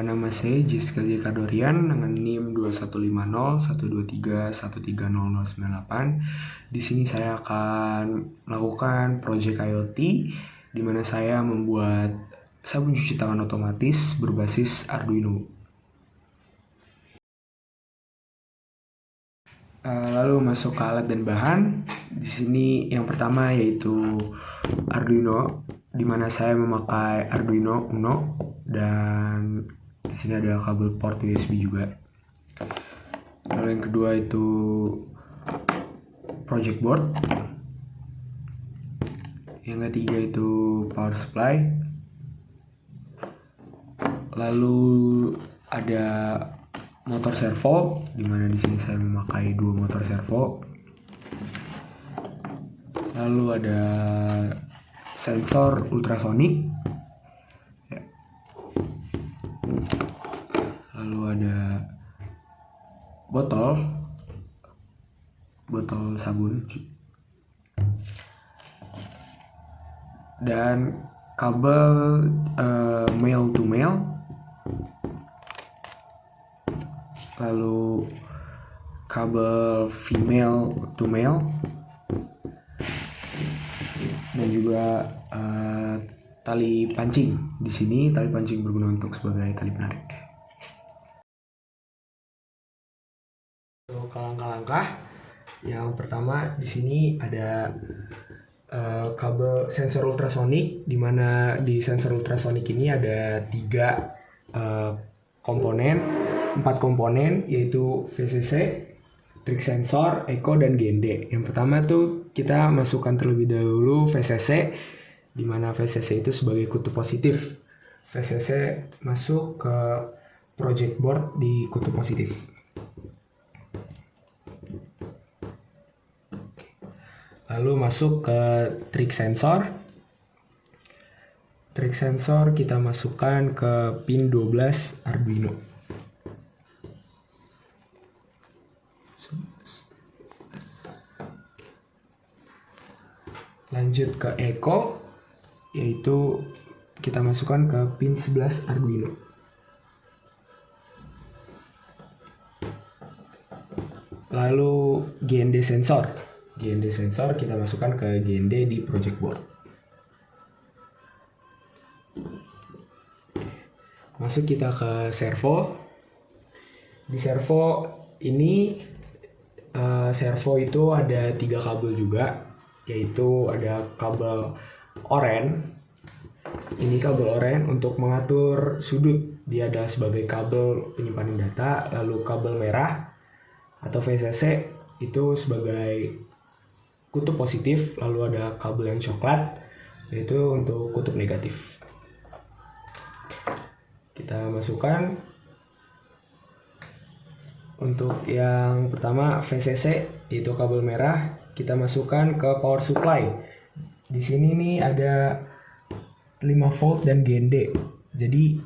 Nama saya Jiska Jeka Dorian dengan NIM 21501231300098. Di sini saya akan melakukan proyek IoT di mana saya membuat sabun cuci tangan otomatis berbasis Arduino. Lalu masuk ke alat dan bahan. Di sini yang pertama yaitu Arduino, di mana saya memakai Arduino Uno dan di sini ada kabel port USB juga. Lalu yang kedua itu project board. Yang ketiga itu power supply. Lalu ada motor servo, di mana di sini saya memakai 2 motor servo. Lalu ada sensor ultrasonik. Lalu ada botol sabun dan kabel male to male. Lalu kabel female to male dan juga tali pancing. Di sini tali pancing berguna untuk sebagai tali penarik. Untuk langkah-langkah, yang pertama di sini ada kabel sensor ultrasonik, di mana di sensor ultrasonik ini ada 4 komponen yaitu VCC, trik sensor, echo, dan GND. Yang pertama tuh kita masukkan terlebih dahulu VCC, di mana VCC itu sebagai kutub positif. VCC masuk ke project board di kutub positif. Lalu masuk ke trik sensor. Trik sensor kita masukkan ke pin 12 Arduino. Lanjut ke echo, yaitu kita masukkan ke pin 11 Arduino. Lalu GND sensor. GND sensor kita masukkan ke GND di project board. Masuk kita ke servo. Di servo ini servo itu ada 3 kabel juga, yaitu ada kabel oren. Ini kabel oren untuk mengatur sudut, dia adalah sebagai kabel penyimpanan data. Lalu kabel merah atau VCC itu sebagai kutub positif. Lalu ada kabel yang coklat, yaitu untuk kutub negatif. Kita masukkan. Untuk yang pertama VCC, yaitu kabel merah, kita masukkan ke power supply. Di sini nih ada 5 volt dan GND. Jadi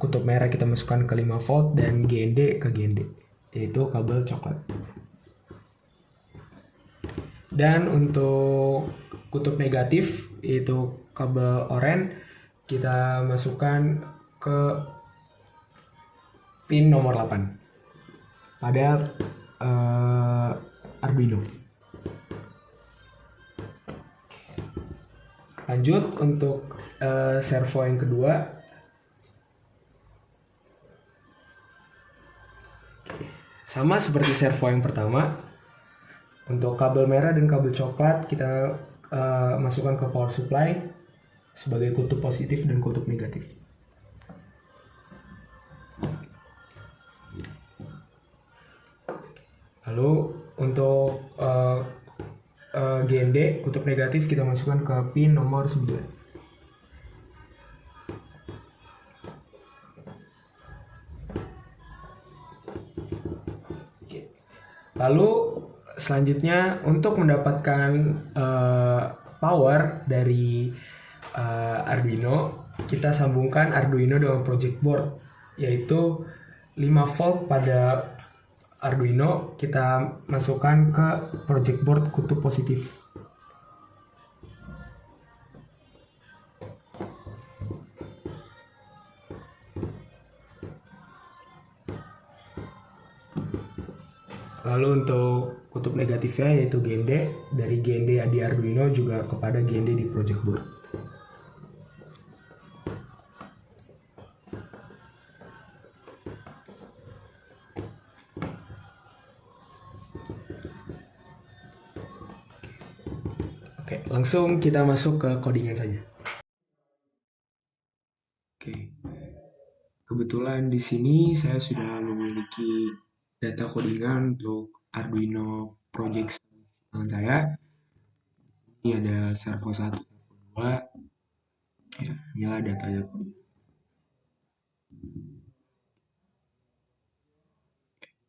kutub merah kita masukkan ke 5 volt dan GND ke GND, yaitu kabel coklat. Dan untuk kutub negatif, yaitu kabel oranye, kita masukkan ke pin nomor 8 pada Arduino. Lanjut untuk servo yang kedua. Sama seperti servo yang pertama. Untuk kabel merah dan kabel coklat kita masukkan ke power supply sebagai kutub positif dan kutub negatif. Lalu untuk GND kutub negatif kita masukkan ke pin nomor 9. Lalu selanjutnya untuk mendapatkan power dari Arduino, kita sambungkan Arduino dengan project board, yaitu 5 volt pada Arduino kita masukkan ke project board kutub positif. Lalu untuk kutub negatifnya yaitu GND, dari GND di Arduino juga kepada GND di project board. Oke, langsung kita masuk ke codingan saja. Oke, kebetulan di sini saya sudah memiliki data codingan untuk Arduino project tangan saya. Ini ada servo 1, servo 2. Ya, inilah datanya coding.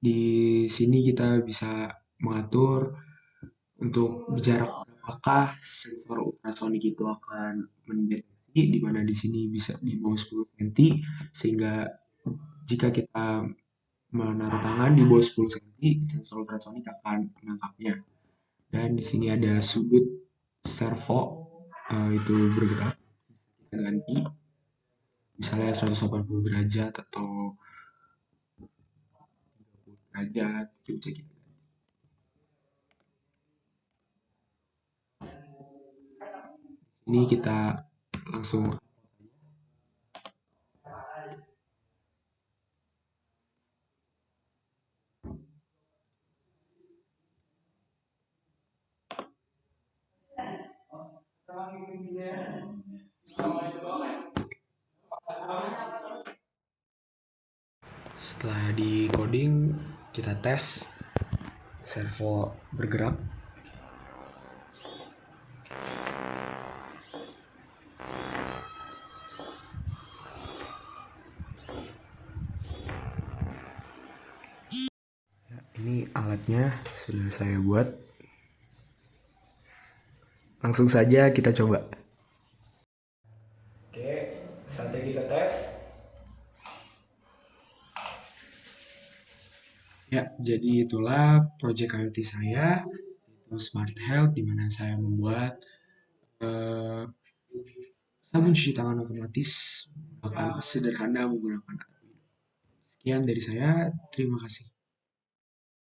Di sini kita bisa mengatur untuk jarak berapakah sensor ultrasonik itu akan mendeteksi, di mana di sini bisa di bawah 10 cm, sehingga jika kita menaruh tangan di bawah 10 cm, sensor ultrasonik akan menangkapnya. Dan di sini ada sudut servo itu bergerak, kita ganti misalnya 180 derajat atau 30 derajat, itu bisa kita. Ini kita langsung setelah di coding kita tes servo bergerak. Ini alatnya sudah saya buat. Langsung saja kita coba. Oke, saatnya kita tes. Ya, jadi itulah project IoT saya, itu Smart Health, di mana saya membuat sabun cuci tangan otomatis menggunakan sederhana menggunakan Arduino. Sekian dari saya, terima kasih.